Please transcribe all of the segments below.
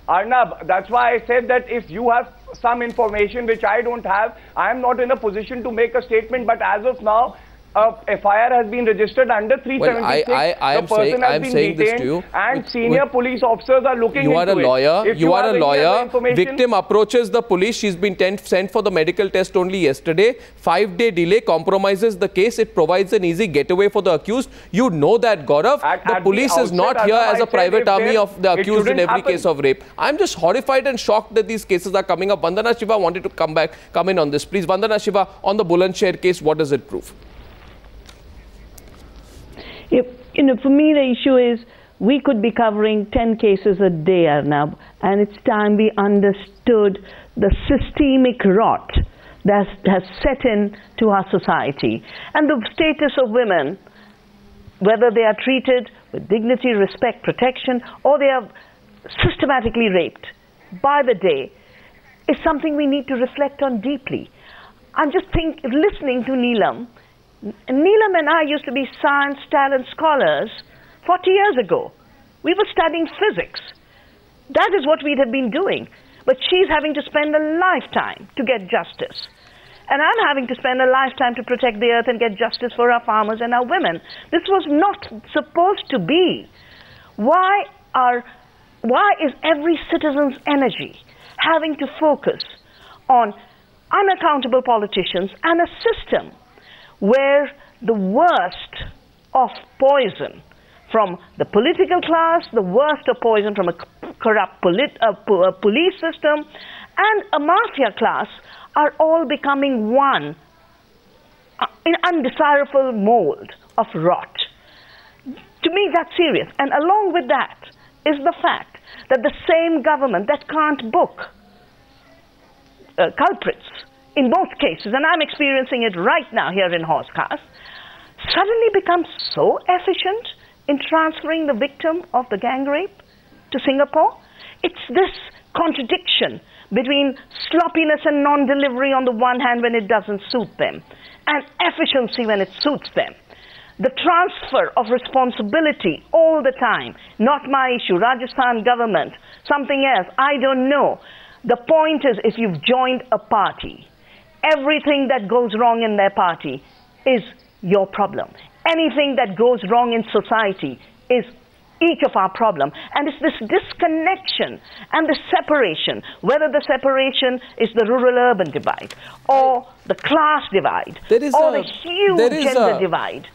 Arnab, that's why I said that if you have some information which I don't have, I am not in a position to make a statement. But as of now, FIR has been registered under 376. The person has been detained, and senior police officers are looking into it. You are a lawyer. Victim approaches the police. She's been sent for the medical test only yesterday. 5-day delay compromises the case. It provides an easy getaway for the accused. You know that, Gaurav. The police is not here as a private army of the accused in every case of rape. I'm just horrified and shocked that these cases are coming up. Vandana Shiva wanted to come in on this. Please, Vandana Shiva, on the Bulandshahr case, what does it prove? For me, the issue is we could be covering 10 cases a day, Arnab, and it's time we understood the systemic rot that has set in to our society. And the status of women, whether they are treated with dignity, respect, protection, or they are systematically raped by the day, is something we need to reflect on deeply. I'm just listening to Neelam. Neelam and I used to be science talent scholars 40 years ago. We were studying physics. That is what we'd have been doing. But she's having to spend a lifetime to get justice. And I'm having to spend a lifetime to protect the earth and get justice for our farmers and our women. This was not supposed to be. Why is every citizen's energy having to focus on unaccountable politicians and a system where the worst of poison from the political class, the worst of poison from a corrupt police system, and a mafia class are all becoming one in undesirable mold of rot? To me, that's serious. And along with that is the fact that the same government that can't book culprits in both cases, and I'm experiencing it right now here in Horsecast, suddenly becomes so efficient in transferring the victim of the gang rape to Singapore. It's this contradiction between sloppiness and non-delivery on the one hand when it doesn't suit them, and efficiency when it suits them. The transfer of responsibility all the time, not my issue, Rajasthan government, something else, I don't know. The point is, if you've joined a party, everything that goes wrong in their party is your problem. Anything that goes wrong in society is each of our problem. And it's this disconnection and the separation, whether the separation is the rural-urban divide or the class divide or the huge gender divide.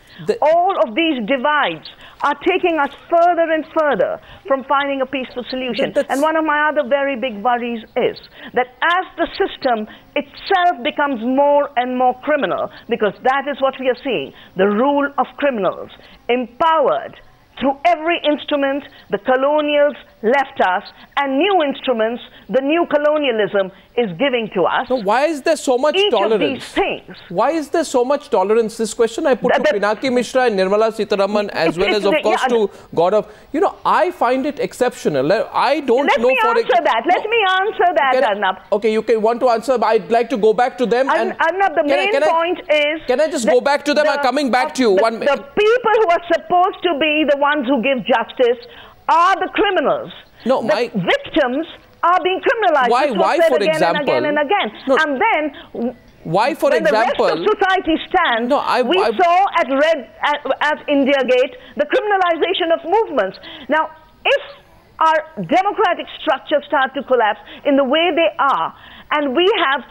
All of these divides are taking us further and further from finding a peaceful solution. And one of my other very big worries is that as the system itself becomes more and more criminal, because that is what we are seeing, the rule of criminals, empowered through every instrument the colonials left us, and new instruments the new colonialism is giving to us. So why is there so much tolerance? Of these things. Why is there so much tolerance? This question I put to Pinaki Mishra and Nirmala Sitharaman, as well as, of course, to Gaurav. You know, I find it exceptional. I don't know. Let me answer that, Arnab. Okay, you can want to answer, but I'd like to go back to them. Arnab, the main point is... Can I just go back to them? I'm coming back to you. The people who are supposed to be the ones who give justice are the criminals. No, the victims are being criminalized. Why for example? Again and again. No, and then, why, for example, the rest of society stands, we saw at India Gate the criminalization of movements. Now, if our democratic structures start to collapse in the way they are, and we have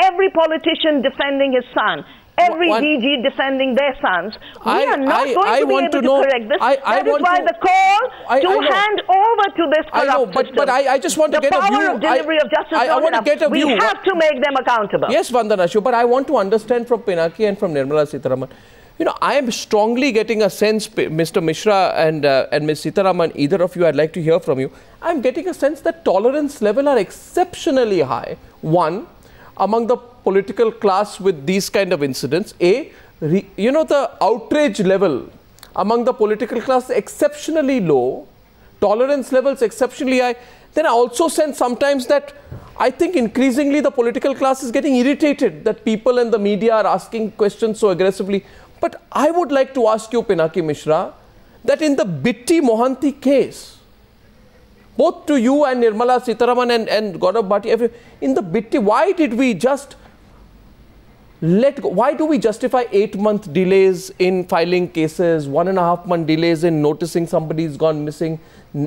every politician defending his son, every DG defending their sons, we are not going to be able to correct this. That is why the call to hand over to this corrupt system. But I just want to get a view. The power of delivery of justice I want to get a view. We have to make them accountable. Yes, Vandana Shiva, but I want to understand from Pinaki and from Nirmala Sitharaman. You know, I am strongly getting a sense, Mr. Mishra and Ms. Sitharaman, either of you, I'd like to hear from you. I'm getting a sense that tolerance level are exceptionally high. One, among the political class with these kind of incidents. You know, the outrage level among the political class exceptionally low, tolerance levels exceptionally high. Then I also sense sometimes that I think increasingly the political class is getting irritated that people and the media are asking questions so aggressively. But I would like to ask you, Pinaki Mishra, that in the Bitti Mohanty case, both to you and Nirmala Sitharaman and Gaurav Bhatia, in the Bitti, why did we just let go? Why do we justify 8-month delays in filing cases, 1.5-month delays in noticing somebody's gone missing,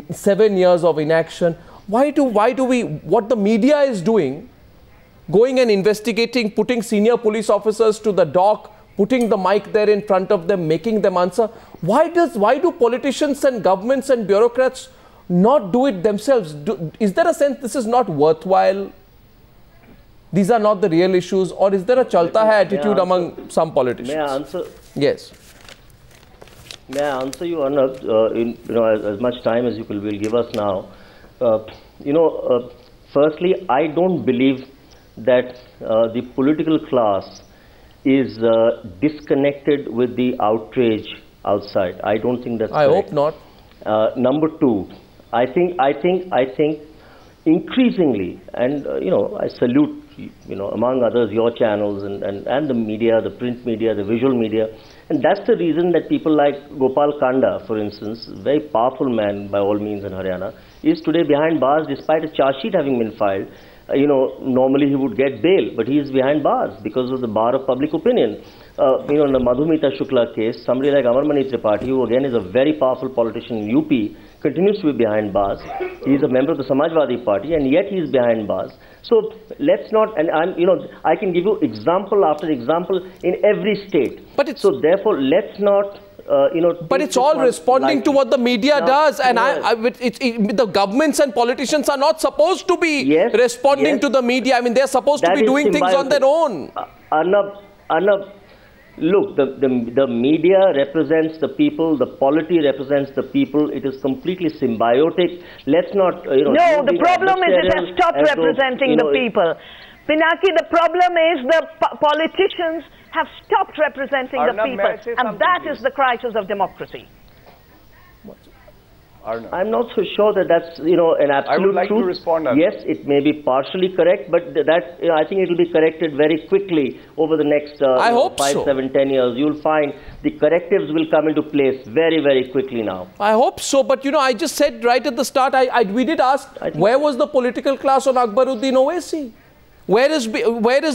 7 years of inaction? Why do we, what the media is doing, going and investigating, putting senior police officers to the dock, putting the mic there in front of them, making them answer? Why do politicians and governments and bureaucrats not do it themselves? Is there a sense this is not worthwhile? These are not the real issues, or is there a chalta hai attitude among some politicians? May I answer? Yes. May I answer you, Arnab, in as much time as you will give us now? Firstly, I don't believe that the political class is disconnected with the outrage outside. I don't think that's correct. I hope not. Number two, I think increasingly, and I salute among others your channels and the media, the print media, the visual media, and that's the reason that people like Gopal Kanda, for instance, very powerful man by all means in Haryana, is today behind bars despite a charge sheet having been filed. Normally he would get bail, but he is behind bars because of the bar of public opinion. In the Madhumita Shukla case, somebody like Amarmani Tripathi, who again is a very powerful politician in UP, continues to be behind bars. He is a member of the Samajwadi Party, and yet he is behind bars. So let's not, and I can give you example after example in every state. But so therefore, let's not. But it's all responding to what the media does, and the governments and politicians are not supposed to be responding to the media. I mean, they're supposed to be doing things on their own. Arnab, look, the media represents the people, the polity represents the people. It is completely symbiotic. Let's not, No, the problem is it has stopped representing the people. Pinaki, the problem is the politicians have stopped representing the people, and that is the crisis of democracy. I'm not so sure that that's an absolute I would like truth. to respond. Yes, it may be partially correct, but that I think it will be corrected very quickly over the next 5, 7, 10 years. You'll find the correctives will come into place very, very quickly now. I hope so, but I just said right at the start, we did ask, where was the political class on Akbaruddin Owaisi? Where is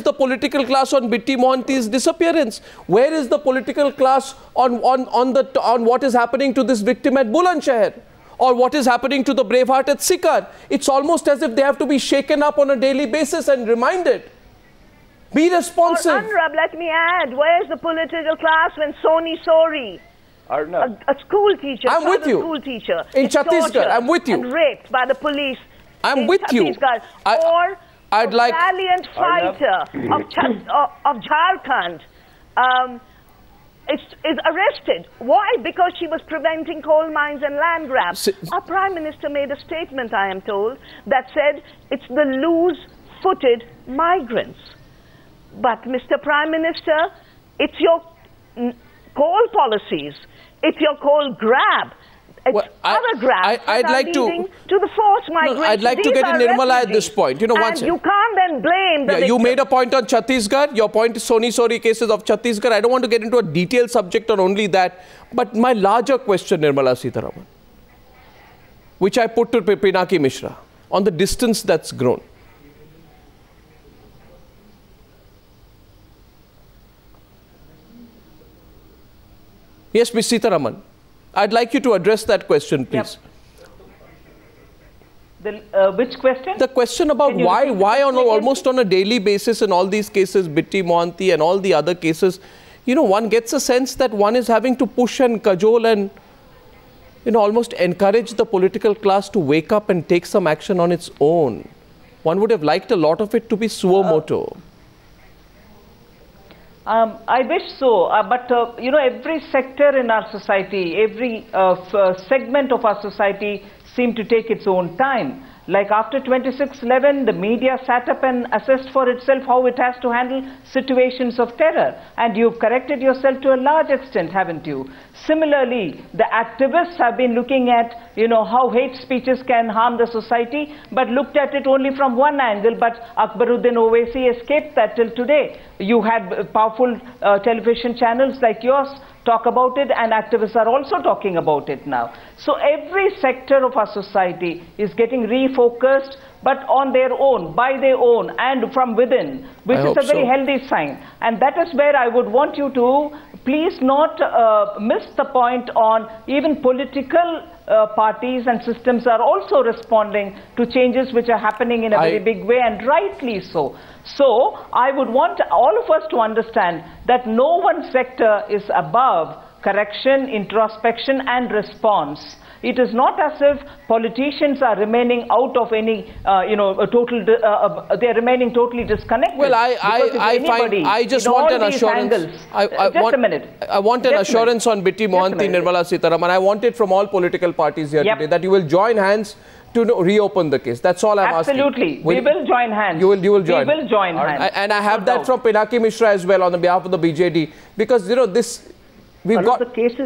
the political class on Bitti Mohanty's disappearance? Where is the political class on what is happening to this victim at Bulandshahr? Or what is happening to the braveheart at Sikar? It's almost as if they have to be shaken up on a daily basis and reminded. Be responsive. Anurag, let me add, where is the political class when Soni Sori, a school teacher, I'm with you. School teacher, in Chhattisgarh, I'm with you. And raped by the police. I'm with you. Or a valiant fighter of Jharkhand is arrested. Why? Because she was preventing coal mines and land grabs. Our Prime Minister made a statement, I am told, that said it's the loose-footed migrants. But, Mr. Prime Minister, it's your coal policies, it's your coal grab. Other grabs I'd like to the forced migration. I'd like to get in Nirmala at this point. And you can't then blame the victim. You made a point on Chhattisgarh. Your point is Soni Sori cases of Chhattisgarh. I don't want to get into a detailed subject on only that. But my larger question, Nirmala Sitharaman, which I put to Pinaki Mishra, on the distance that's grown. Yes, Ms. Sitharaman. I'd like you to address that question, please. Yep. Which question? The question about why almost on a daily basis in all these cases, Bitti Mohanty and all the other cases, one gets a sense that one is having to push and cajole and, almost encourage the political class to wake up and take some action on its own. One would have liked a lot of it to be suo moto. I wish so, but every sector in our society, every segment of our society seemed to take its own time. Like after 26/11, the media sat up and assessed for itself how it has to handle situations of terror. And you've corrected yourself to a large extent, haven't you? Similarly, the activists have been looking at, how hate speeches can harm the society, but looked at it only from one angle. But Akbaruddin Owaisi escaped that till today. You had powerful television channels like yours talk about it, and activists are also talking about it now. So every sector of our society is getting refocused, but on their own, by their own, and from within, which is a very healthy sign. And that is where I would want you to please not miss the point on even political parties and systems are also responding to changes which are happening in a very big way, and rightly so. So I would want all of us to understand that no one sector is above correction, introspection and response. It is not as if politicians are remaining out of any, they are remaining totally disconnected. Well, I just want an assurance. I want an assurance on Bitti Mohanty, Nirmala Sitharaman. I want it from all political parties here today that you will join hands to reopen the case. That's all I'm asking. Absolutely. We will join hands. You will join. We will join hands. And I have that from Prakash Mishra as well on the behalf of the BJD, because this. The case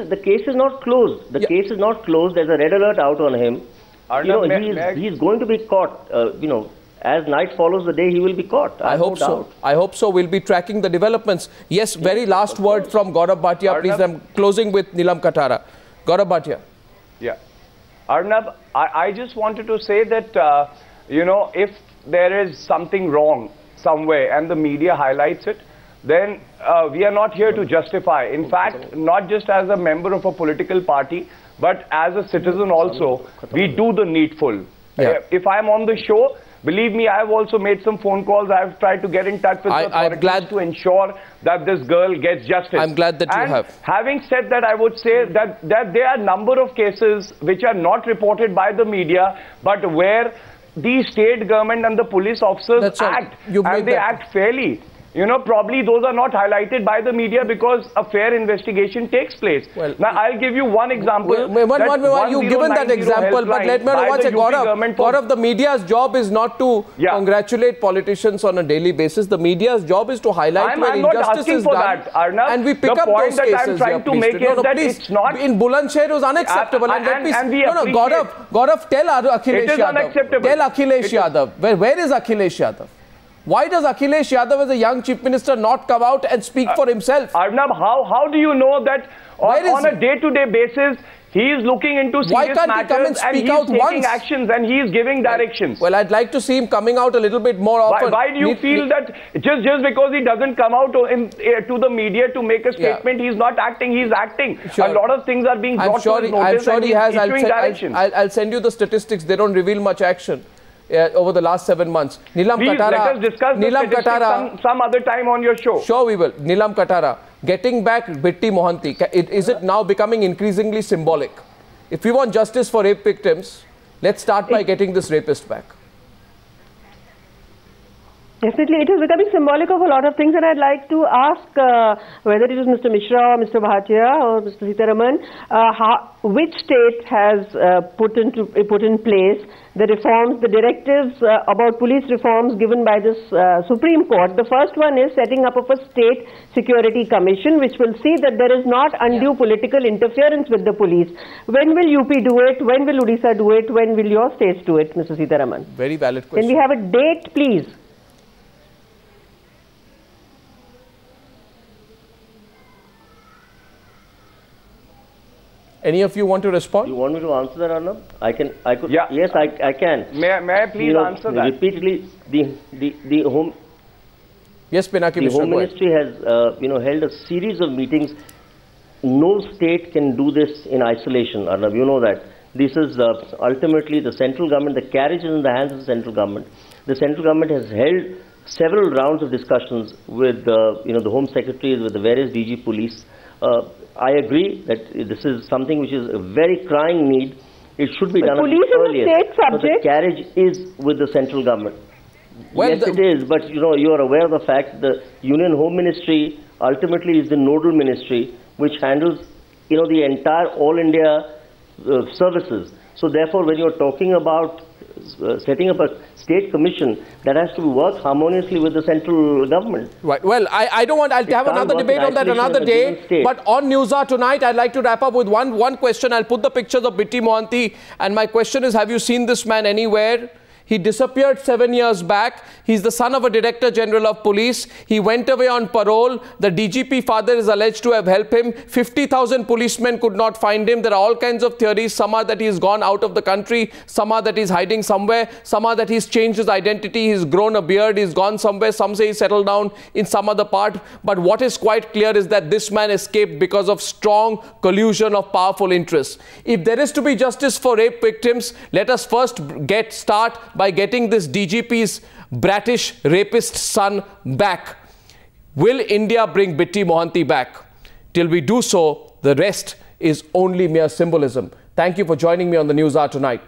is not closed. The case is not closed. There's a red alert out on him. He's going to be caught. As night follows the day, he will be caught. I hope so. I hope so. We'll be tracking the developments. Yes, very last word from Gaurav Bhatia, please. I'm closing with Neelam Katara. Gaurav Bhatia. Yeah. Arnab, I just wanted to say that, if there is something wrong somewhere and the media highlights it, then we are not here to justify. In fact, not just as a member of a political party, but as a citizen also, we do the needful. If I'm on the show, believe me, I have also made some phone calls. I have tried to get in touch with the authorities to ensure that this girl gets justice. I'm glad that you have. Having said that, I would say that there are a number of cases which are not reported by the media, but where the state government and the police officers act, and they act fairly. Probably those are not highlighted by the media because a fair investigation takes place. Well, now, I'll give you one example. You've given that example, but let me know what's it, Gaurav, the media's job is not to congratulate politicians on a daily basis. The media's job is to highlight where injustice is done. And we pick up those cases. It's not. In Bulandshahr, it was unacceptable. Gaurav, tell Akhilesh Yadav. Tell Akhilesh Yadav. Where is Akhilesh Yadav? Why does Akhilesh Yadav as a young chief minister not come out and speak for himself? Arnab, how do you know that on a day-to-day basis he is looking into serious matters and he is taking actions and he is giving directions? Well, I'd like to see him coming out a little bit more often. Why do you feel that just because he doesn't come out to the media to make a statement, he's not acting, he's acting? A lot of things are being brought to his notice and he's issuing directions. I'll send you the statistics. They don't reveal much action over the last 7 months. Neelam Katara, let us discuss the statistics some other time on your show. Sure, we will. Neelam Katara, getting back Bitti Mohanty, is it now becoming increasingly symbolic? If we want justice for rape victims, let's start by getting this rapist back. Definitely, it is becoming symbolic of a lot of things, and I'd like to ask whether it is Mr. Mishra or Mr. Bhatia or Mr. Sitharaman, which state has put in place the reforms, the directives about police reforms given by this Supreme Court. The first one is setting up of a state security commission, which will see that there is not undue political interference with the police. When will UP do it? When will Odisha do it? When will your states do it, Mr. Sitharaman? Very valid question. Can we have a date, please? Any of you want to respond? You want me to answer that, Arnab? Yes, I can. May I please answer that? Repeatedly, the Home Ministry has held a series of meetings. No state can do this in isolation, Arnab. You know that. This is ultimately the central government. The carriage is in the hands of the central government. The central government has held several rounds of discussions with the Home Secretaries, with the various DG Police. I agree that this is something which is a very crying need. It should be done police earlier. Is a state subject. But the carriage is with the central government. Well, yes, it is. But you are aware of the fact the Union Home Ministry ultimately is the nodal ministry which handles the entire all India services. So therefore, when you are talking about setting up a state commission, that has to work harmoniously with the central government. Right. Well, I don't want. I'll have another debate on that another day. But on Newshour tonight, I'd like to wrap up with one question. I'll put the pictures of Bitti Mohanty, and my question is: have you seen this man anywhere? He disappeared 7 years back. He's the son of a Director General of Police. He went away on parole. The DGP father is alleged to have helped him. 50,000 policemen could not find him. There are all kinds of theories. Some are that he's gone out of the country. Some are that he's hiding somewhere. Some are that he's changed his identity. He's grown a beard. He's gone somewhere. Some say he settled down in some other part. But what is quite clear is that this man escaped because of strong collusion of powerful interests. If there is to be justice for rape victims, let us first start by getting this DGP's bratish rapist son back. Will India bring Bitti Mohanty back? Till we do so, the rest is only mere symbolism. Thank you for joining me on the News Hour tonight.